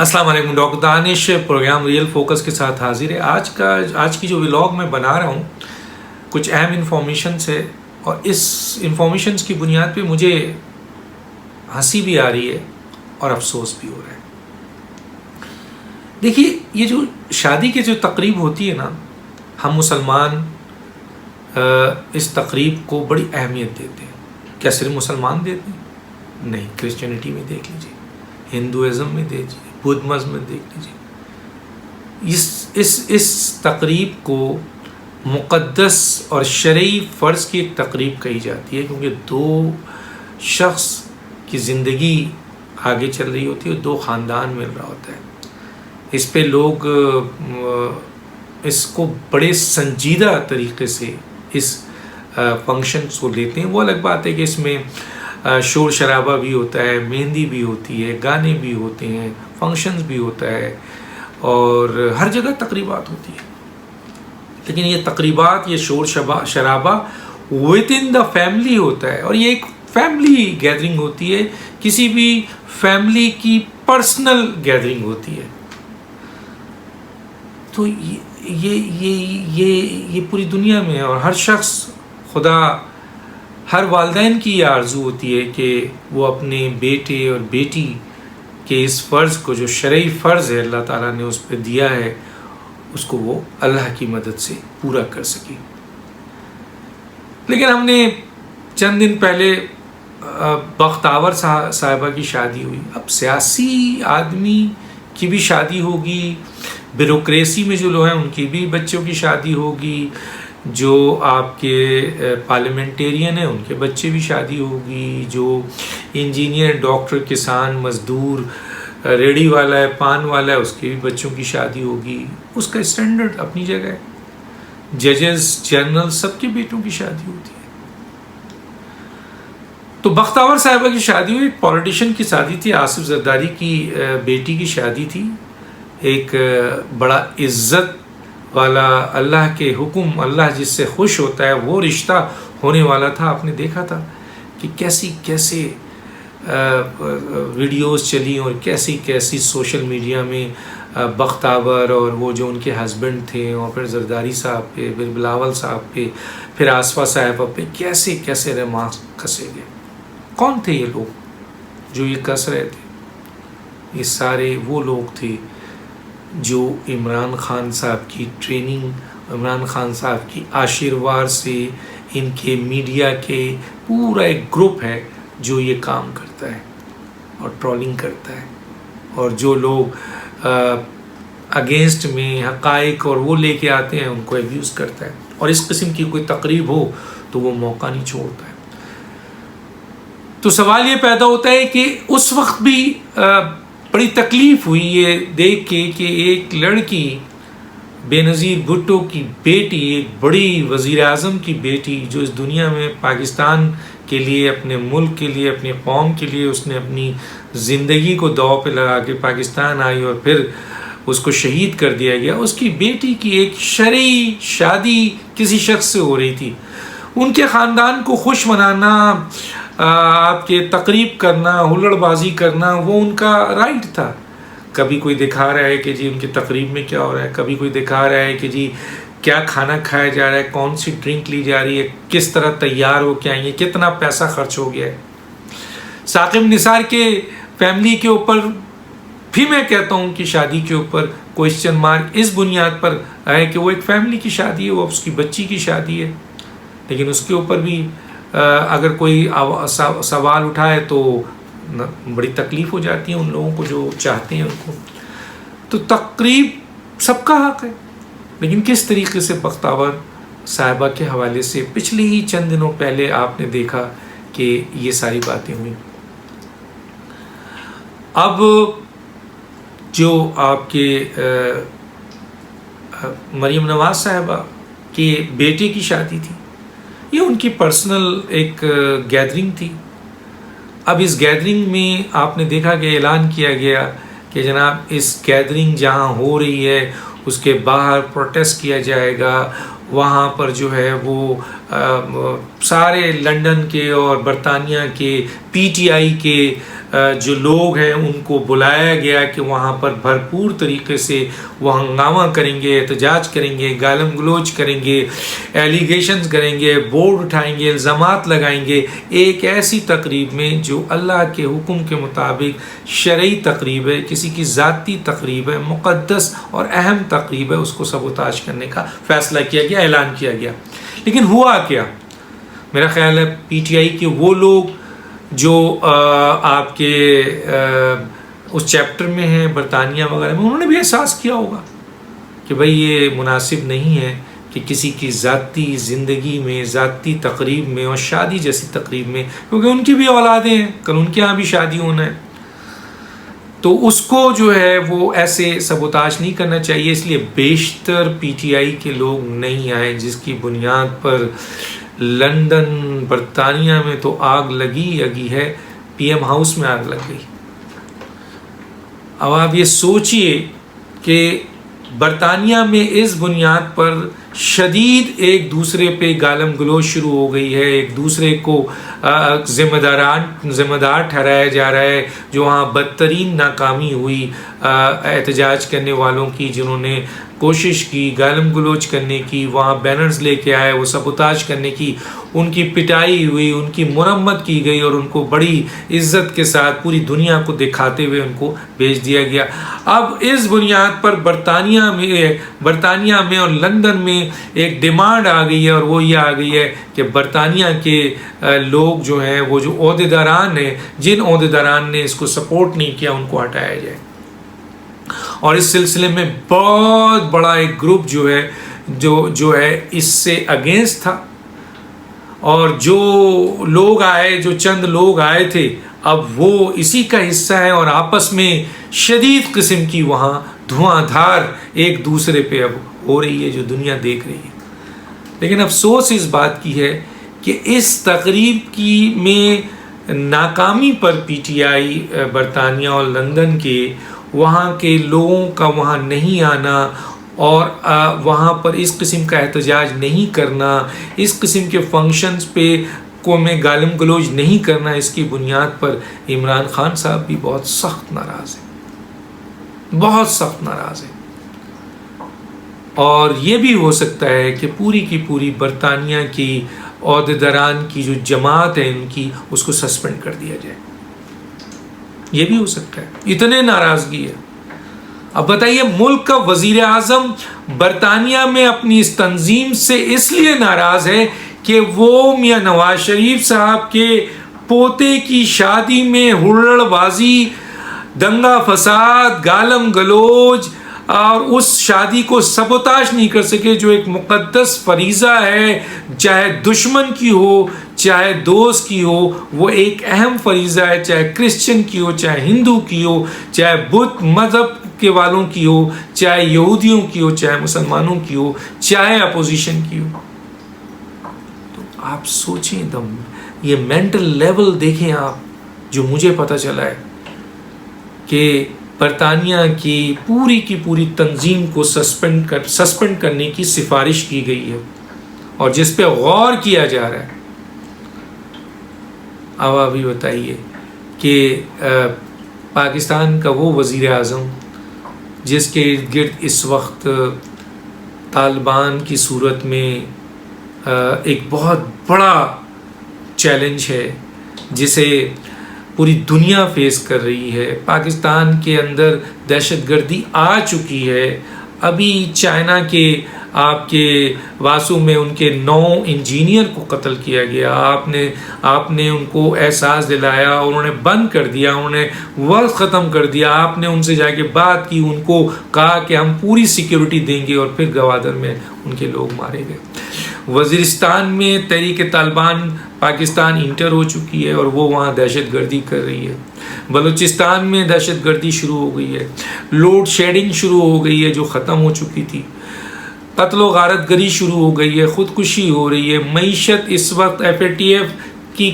السلام علیکم، ڈاکٹر دانش programme real focus کے ساتھ حاضر ہے۔ آج کی جو ولاگ میں بنا رہا ہوں کچھ اہم انفارمیشنس ہے، اور اس انفارمیشنس کی بنیاد پہ مجھے ہنسی بھی آ رہی ہے اور افسوس بھی ہو رہا ہے۔ دیکھیے، یہ جو شادی کی جو تقریب ہوتی ہے نا، ہم مسلمان اس تقریب کو بڑی اہمیت دیتے ہیں۔ کیا صرف مسلمان دیتے ہیں؟ نہیں، کرسچینٹی میں دیکھ لیجیے، ہندوازم میں دیکھ لیجیے، بدھ مذہب میں دیکھ لیجیے۔ اس تقریب کو مقدس اور شرعی فرض کی ایک تقریب کہی جاتی ہے، کیونکہ دو شخص کی زندگی آگے چل رہی ہوتی ہے، دو خاندان مل رہا ہوتا ہے۔ اس پہ لوگ اس کو بڑے سنجیدہ طریقے سے اس فنکشن کو لیتے ہیں۔ وہ الگ بات ہے کہ اس میں شور شرابہ بھی ہوتا ہے، مہندی بھی ہوتی ہے، گانے بھی ہوتے ہیں، فنکشنز بھی ہوتا ہے، اور ہر جگہ تقریبات ہوتی ہے۔ لیکن یہ تقریبات، یہ شور شرابہ ود ان دا فیملی ہوتا ہے، اور یہ ایک فیملی گیدرنگ ہوتی ہے، کسی بھی فیملی کی پرسنل گیدرنگ ہوتی ہے۔ تو یہ پوری دنیا میں، اور ہر شخص، ہر والدین کی یہ آرزو ہوتی ہے کہ وہ اپنے بیٹے اور بیٹی کے اس فرض کو، جو شرعی فرض ہے اللہ تعالیٰ نے اس پہ دیا ہے، اس کو وہ اللہ کی مدد سے پورا کر سکے۔ لیکن ہم نے چند دن پہلے بختاور صاحبہ کی شادی ہوئی، اب سیاسی آدمی کی بھی شادی ہوگی، بیوروکریسی میں جو لوگ ہیں ان کی بھی بچوں کی شادی ہوگی، جو آپ کے پارلیمنٹیرین ہیں ان کے بچے بھی شادی ہوگی، جو انجینئر، ڈاکٹر، کسان، مزدور، ریڑھی والا ہے، پان والا ہے، اس کے بھی بچوں کی شادی ہوگی۔ اس کا اسٹینڈرڈ اپنی جگہ ہے۔ ججز، جنرل، سب کے بیٹوں کی شادی ہوتی ہے۔ تو بختاور صاحبہ کی شادی ہوئی، ایک پولیٹیشین کی شادی تھی، آصف زرداری کی بیٹی کی شادی تھی۔ ایک بڑا عزت والا، اللہ کے حکم، اللہ جس سے خوش ہوتا ہے وہ رشتہ ہونے والا تھا۔ آپ نے دیکھا تھا کہ کیسے ویڈیوز چلی، اور کیسی سوشل میڈیا میں بختاور اور وہ جو ان کے ہسبینڈ تھے، اور پھر زرداری صاحب پہ، پھر بلاول صاحب پہ، پھر آصفہ صاحبہ پہ کیسے ریمارکس کسے گئے۔ کون تھے یہ لوگ جو یہ کس رہے تھے؟ یہ سارے وہ لوگ تھے جو عمران خان صاحب کی ٹریننگ، عمران خان صاحب کی آشیرواد سے، ان کے میڈیا کے پورا ایک گروپ ہے جو یہ کام کرتا ہے اور ٹرولنگ کرتا ہے، اور جو لوگ اگینسٹ میں حقائق اور وہ لے کے آتے ہیں ان کو ایبیوز کرتا ہے، اور اس قسم کی کوئی تقریب ہو تو وہ موقع نہیں چھوڑتا ہے۔ تو سوال یہ پیدا ہوتا ہے کہ اس وقت بھی بڑی تکلیف ہوئی یہ دیکھ کے کہ ایک لڑکی، بے نظیر بھٹو کی بیٹی، ایک بڑی وزیر اعظم کی بیٹی، جو اس دنیا میں پاکستان کے لیے، اپنے ملک کے لیے، اپنی قوم کے لیے اس نے اپنی زندگی کو داؤ پہ لگا کے پاکستان آئی، اور پھر اس کو شہید کر دیا گیا۔ اس کی بیٹی کی ایک شرعی شادی کسی شخص سے ہو رہی تھی۔ ان کے خاندان کو خوش منانا، آپ کے تقریب کرنا، ہلڑ بازی کرنا، وہ ان کا رائٹ تھا۔ کبھی کوئی دکھا رہا ہے کہ جی ان کی تقریب میں کیا ہو رہا ہے، کبھی کوئی دکھا رہا ہے کہ جی کیا کھانا کھایا جا رہا ہے، کون سی ڈرنک لی جا رہی ہے، کس طرح تیار ہو کے آئی ہے، کتنا پیسہ خرچ ہو گیا ہے۔ ثاقب نثار کے فیملی کے اوپر بھی میں کہتا ہوں کہ شادی کے اوپر کوئسچن مارک اس بنیاد پر ہے کہ وہ ایک فیملی کی شادی ہے، وہ اس کی بچی کی شادی ہے، لیکن اس کے اوپر بھی اگر کوئی سوال اٹھائے تو بڑی تکلیف ہو جاتی ہے ان لوگوں کو جو چاہتے ہیں ان کو۔ تو تقریب سب کا حق ہے، لیکن کس طریقے سے بختاور صاحبہ کے حوالے سے پچھلے ہی چند دنوں پہلے آپ نے دیکھا کہ یہ ساری باتیں ہوئیں۔ اب جو آپ کے مریم نواز صاحبہ کے بیٹے کی شادی تھی، یہ ان کی پرسنل ایک گیدرنگ تھی۔ اب اس گیدرنگ میں آپ نے دیکھا کہ اعلان کیا گیا کہ جناب اس گیدرنگ جہاں ہو رہی ہے اس کے باہر پروٹیسٹ کیا جائے گا، وہاں پر جو ہے وہ سارے لندن کے اور برطانیہ کے PTI کے جو لوگ ہیں ان کو بلایا گیا کہ وہاں پر بھرپور طریقے سے وہ ہنگامہ کریں گے، احتجاج کریں گے، گالم گلوچ کریں گے، ایلیگیشنز کریں گے، بورڈ اٹھائیں گے، الزامات لگائیں گے، ایک ایسی تقریب میں جو اللہ کے حکم کے مطابق شرعی تقریب ہے، کسی کی ذاتی تقریب ہے، مقدس اور اہم تقریب ہے، اس کو سبوتاژ کرنے کا فیصلہ کیا گیا، اعلان کیا گیا۔ لیکن ہوا کیا؟ میرا خیال ہے PTI کے وہ لوگ جو آپ کے اس چیپٹر میں ہیں برطانیہ وغیرہ میں، انہوں نے بھی احساس کیا ہوگا کہ بھئی یہ مناسب نہیں ہے کہ کسی کی ذاتی زندگی میں، ذاتی تقریب میں اور شادی جیسی تقریب میں، کیونکہ ان کی بھی اولادیں ہیں، کل ان کے ہاں بھی شادی ہونا ہے، تو اس کو جو ہے وہ ایسے سبوتاژ نہیں کرنا چاہیے۔ اس لیے بیشتر PTI کے لوگ نہیں آئے، جس کی بنیاد پر لندن برطانیہ میں تو آگ لگی ہے، PM ہاؤس میں آگ لگ گئی۔ اب آپ یہ سوچئے کہ برطانیہ میں اس بنیاد پر شدید ایک دوسرے پہ گالم گلوچ شروع ہو گئی ہے، ایک دوسرے کو ذمہ دار ٹھہرایا جا رہا ہے، جو وہاں بدترین ناکامی ہوئی احتجاج کرنے والوں کی، جنہوں نے کوشش کی گالم گلوچ کرنے کی، وہاں بینرز لے کے آئے، وہ سبوتاژ کرنے کی، ان کی پٹائی ہوئی، ان کی مرمت کی گئی اور ان کو بڑی عزت کے ساتھ پوری دنیا کو دکھاتے ہوئے ان کو بھیج دیا گیا۔ اب اس بنیاد پر برطانیہ میں اور لندن میں ایک ڈیمانڈ آ گئی ہے، اور وہ یہ آ گئی ہے کہ برطانیہ کے لوگ جو ہیں، وہ جو عہدیداران ہیں، جن عہدیداران نے اس کو سپورٹ نہیں کیا، ان کو ہٹایا جائے۔ اور اس سلسلے میں بہت بڑا ایک گروپ جو ہے اس سے اگینسٹ تھا، اور جو لوگ آئے، جو چند لوگ آئے تھے، اب وہ اسی کا حصہ ہے، اور آپس میں شدید قسم کی وہاں دھواں دھار ایک دوسرے پہ اب ہو رہی ہے، جو دنیا دیکھ رہی ہے۔ لیکن افسوس اس بات کی ہے کہ اس تقریب میں ناکامی پر PTI برطانیہ اور لندن کے وہاں کے لوگوں کا وہاں نہیں آنا، اور وہاں پر اس قسم کا احتجاج نہیں کرنا، اس قسم کے فنکشنز پہ میں گالم گلوچ نہیں کرنا، اس کی بنیاد پر عمران خان صاحب بھی بہت سخت ناراض ہیں، بہت سخت ناراض ہیں۔ اور یہ بھی ہو سکتا ہے کہ پوری کی پوری برطانیہ کی عہدیداران کی جو جماعت ہے ان کی، اس کو سسپینڈ کر دیا جائے، یہ بھی ہو سکتا ہے، اتنے ناراضگی ہے۔ اب بتائیے، ملک کا وزیر اعظم برطانیہ میں اپنی اس تنظیم سے اس لیے ناراض ہے کہ وہ میاں نواز شریف صاحب کے پوتے کی شادی میں ہلڑ بازی، دنگا فساد، گالم گلوچ اور اس شادی کو سبوتاژ نہیں کر سکے، جو ایک مقدس فریضہ ہے، چاہے دشمن کی ہو چاہے دوست کی ہو، وہ ایک اہم فریضہ ہے، چاہے کرسچن کی ہو، چاہے ہندو کی ہو، چاہے بدھ مذہب کے والوں کی ہو، چاہے یہودیوں کی ہو، چاہے مسلمانوں کی ہو، چاہے اپوزیشن کی ہو۔ تو آپ سوچیں، یہ مینٹل لیول دیکھیں آپ، جو مجھے پتہ چلا ہے کہ برطانیہ کی پوری تنظیم کو سسپینڈ کرنے کی سفارش کی گئی ہے، اور جس پہ غور کیا جا رہا ہے۔ اب ابھی بتائیے کہ پاکستان کا وہ وزیر اعظم جس کے ارد گرد اس وقت طالبان کی صورت میں ایک بہت بڑا چیلنج ہے، جسے پوری دنیا فیس کر رہی ہے، پاکستان کے اندر دہشت گردی آ چکی ہے۔ ابھی چائنا کے آپ کے واسو میں ان کے 9 انجینئر کو قتل کیا گیا، آپ نے ان کو احساس دلایا، انہوں نے بند کر دیا، انہوں نے وقت ختم کر دیا، آپ نے ان سے جا کے بات کی، ان کو کہا کہ ہم پوری سیکیورٹی دیں گے، اور پھر گوادر میں ان کے لوگ مارے گئے۔ وزیرستان میں تحریک طالبان پاکستان انٹر ہو چکی ہے، اور وہ وہاں دہشت گردی کر رہی ہے۔ بلوچستان میں دہشت گردی شروع ہو گئی ہے، لوڈ شیڈنگ شروع ہو گئی ہے جو ختم ہو چکی تھی، قتل و غارت گری شروع ہو گئی ہے، خودکشی ہو رہی ہے، معیشت اس وقت FATF کی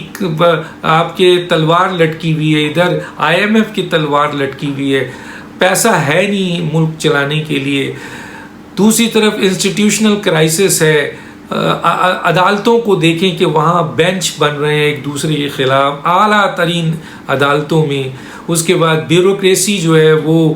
آپ کے تلوار لٹکی ہوئی ہے، ادھر IMF کی تلوار لٹکی ہوئی ہے، پیسہ ہے نہیں ملک چلانے کے لیے، دوسری طرف انسٹیٹیوشنل کرائسس ہے، عدالتوں کو دیکھیں کہ وہاں بینچ بن رہے ہیں ایک دوسرے کے خلاف اعلیٰ ترین عدالتوں میں. اس کے بعد بیوروکریسی جو ہے وہ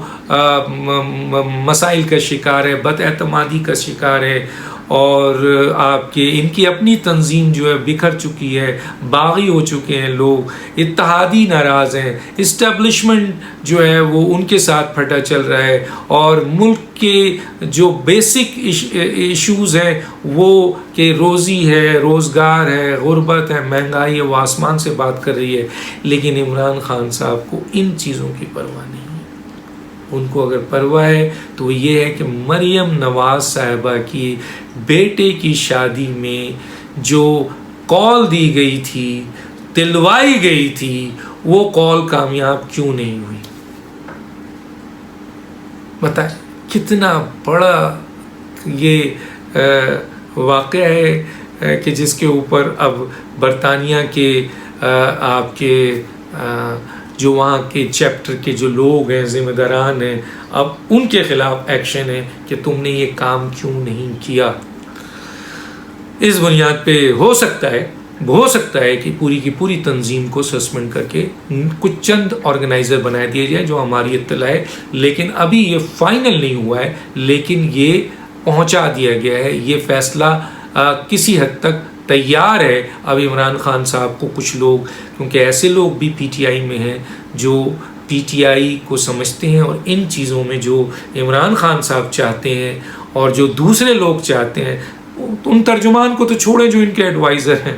مسائل کا شکار ہے، بد اعتمادی کا شکار ہے، اور آپ کے ان کی اپنی تنظیم جو ہے بکھر چکی ہے، باغی ہو چکے ہیں لوگ، اتحادی ناراض ہیں، اسٹیبلشمنٹ جو ہے وہ ان کے ساتھ پھٹا چل رہا ہے، اور ملک کے جو بیسک ایشوز ہیں وہ کہ روزی ہے، روزگار ہے، غربت ہے، مہنگائی ہے، وہ آسمان سے بات کر رہی ہے. لیکن عمران خان صاحب کو ان چیزوں کی پرواہ نہیں. ان کو اگر پرواہ ہے تو یہ ہے کہ مریم نواز صاحبہ کی بیٹے کی شادی میں جو کال دی گئی تھی، دلوائی گئی تھی، وہ کال کامیاب کیوں نہیں ہوئی؟ بتائیں کتنا بڑا یہ واقعہ ہے کہ جس کے اوپر اب برطانیہ کے آپ کے جو وہاں کے چیپٹر کے جو لوگ ہیں، ذمہ داران ہیں، اب ان کے خلاف ایکشن ہے کہ تم نے یہ کام کیوں نہیں کیا. اس بنیاد پہ ہو سکتا ہے کہ پوری کی پوری تنظیم کو سسپینڈ کر کے کچھ چند آرگنائزر بنا دیے جائے جو ہماری اطلاع ہے. لیکن ابھی یہ فائنل نہیں ہوا ہے، لیکن یہ پہنچا دیا گیا ہے. یہ فیصلہ کسی حد تک تیار ہے. اب عمران خان صاحب کو کچھ لوگ، کیونکہ ایسے لوگ بھی پی ٹی آئی میں ہیں جو پی ٹی آئی کو سمجھتے ہیں، اور ان چیزوں میں جو عمران خان صاحب چاہتے ہیں اور جو دوسرے لوگ چاہتے ہیں، ان ترجمان کو تو چھوڑیں جو ان کے ایڈوائزر ہیں،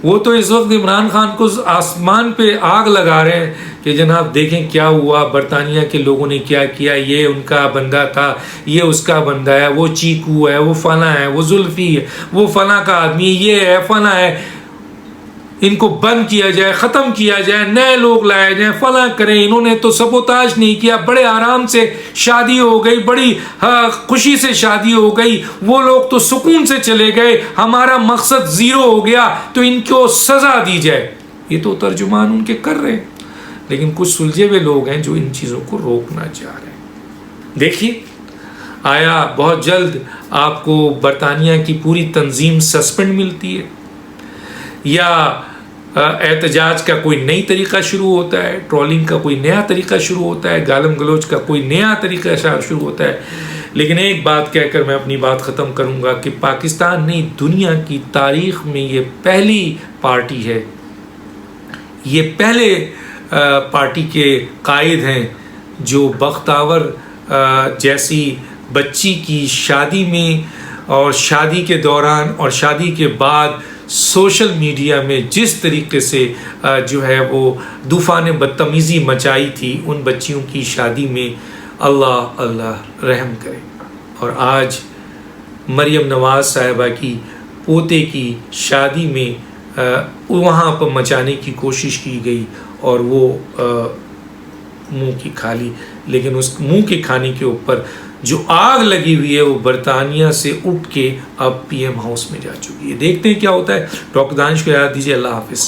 وہ تو اس وقت عمران خان کو آسمان پہ آگ لگا رہے ہیں کہ جناب دیکھیں کیا ہوا، برطانیہ کے لوگوں نے کیا کیا، یہ ان کا بندہ تھا، یہ اس کا بندہ ہے، وہ چیکو ہے، وہ فلاں ہے، وہ زلفی ہے، وہ فلاں کا آدمی، یہ ہے فلاں ہے. ان کو بند کیا جائے، ختم کیا جائے، نئے لوگ لائے جائیں، فلاں کریں. انہوں نے تو سبوتاج نہیں کیا، بڑے آرام سے شادی ہو گئی، بڑی خوشی سے شادی ہو گئی، وہ لوگ تو سکون سے چلے گئے، ہمارا مقصد زیرو ہو گیا، تو ان کو سزا دی جائے. یہ تو ترجمان ان کے کر رہے ہیں. لیکن کچھ سلجھے ہوئے لوگ ہیں جو ان چیزوں کو روکنا چاہ رہے ہیں. دیکھیے آیا بہت جلد آپ کو برطانیہ کی پوری تنظیم سسپینڈ ملتی ہے، یا احتجاج کا کوئی نئی طریقہ شروع ہوتا ہے، ٹرولنگ کا کوئی نیا طریقہ شروع ہوتا ہے، گالم گلوچ کا کوئی نیا طریقہ شروع ہوتا ہے. لیکن ایک بات کہہ کر میں اپنی بات ختم کروں گا کہ پاکستان نہیں، دنیا کی تاریخ میں یہ پہلی پارٹی ہے، یہ پہلے پارٹی کے قائد ہیں جو بختاور جیسی بچی کی شادی میں اور شادی کے دوران اور شادی کے بعد سوشل میڈیا میں جس طریقے سے جو ہے وہ طوفان بدتمیزی مچائی تھی ان بچیوں کی شادی میں. اللہ اللہ رحم کرے. اور آج مریم نواز صاحبہ کی پوتے کی شادی میں وہاں پر مچانے کی کوشش کی گئی اور وہ منہ کی کھا لی. لیکن اس منہ کے کھانے کے اوپر جو آگ لگی ہوئی ہے وہ برطانیہ سے اٹھ کے اب پی ایم ہاؤس میں جا چکی ہے. دیکھتے ہیں کیا ہوتا ہے. ڈاکٹر دانش کو یاد دیجیے. اللہ حافظ.